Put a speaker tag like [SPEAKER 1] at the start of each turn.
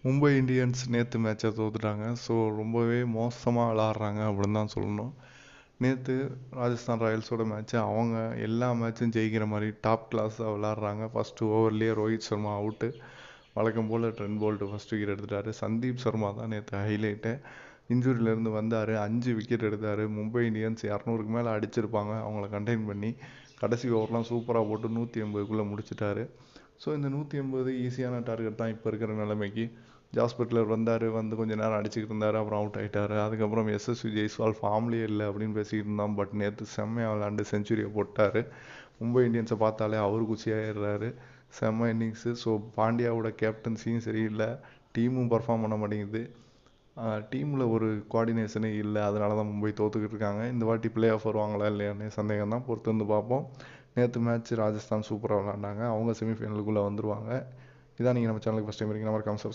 [SPEAKER 1] Mumbai Indians நேற்று மேட்சை தோத்துட்டாங்க. So ரொம்பவே மோசமாக விளாட்றாங்க அப்படின்னு தான் சொல்லணும். நேற்று ராஜஸ்தான் ராயல்ஸோட மேட்ச்சு அவங்க எல்லா மேட்சும் ஜெயிக்கிற மாதிரி டாப் கிளாஸாக விளாட்றாங்க. ஃபஸ்ட்டு ஓவர்லேயே ரோஹித் சர்மா அவுட்டு. வழக்கம் போல் ட்ரெண்ட் போல்ட்டு ஃபஸ்ட் விக்கெட் எடுத்துட்டார். சந்தீப் சர்மா தான் நேற்று ஹைலைட்டு. இன்ஜுரியிலேருந்து வந்தார், 5 விக்கெட் எடுத்தார். மும்பை இந்தியன்ஸ் 200க்கு மேலே அடிச்சிருப்பாங்க அவங்கள கண்டெயின் பண்ணி. கடைசி ஓவர்லாம் சூப்பராக போட்டு 180க்குள்ளே முடிச்சிட்டாரு. ஸோ இந்த 180 ஈஸியான டார்கெட் தான் இப்போ இருக்கிற நிலைமைக்கு. ஜாஸ் பட்லர் வந்து கொஞ்சம் நேரம் அடிச்சுக்கிட்டு இருந்தார், அப்புறம் அவுட் ஆகிட்டார். அதுக்கப்புறம் எஸ்எஸ்வி ஜெய்ஸ்வால் ஃபார்ம்லேயே இல்லை அப்படின்னு பேசிக்கிட்டு இருந்தான். பட் நேற்று செம்மையாக விளாண்டு செஞ்சுரியை போட்டார். மும்பை இந்தியன்ஸை பார்த்தாலே அவர் குச்சியாகிடுறாரு. செம்ம இன்னிங்ஸு. ஸோ பாண்டியாவோட கேப்டன்சியும் சரியில்லை, டீமும் பர்ஃபார்ம் பண்ண மாட்டேங்குது. டீமில் ஒரு கோஆர்டினேஷனே இல்லை. அதனால தான் மும்பை தோற்றுக்கிட்டு இருக்காங்க. இந்த வாட்டி பிளே ஆஃப் வருவாங்களா இல்லையானே சந்தேகம் தான். பொறுத்து வந்து பார்ப்போம். நேற்று மேட்ச் ராஜஸ்தான் சூப்பராக விளாண்டாங்க. அவங்க செமிஃபைனலுக்குள்ளே வந்துடுவாங்க. இதான் நீங்கள் நம்ம சேனலுக்கு ஃபஸ்ட் டைம் இருக்கீங்க, மறக்காம சப்ஸ்கிரைப்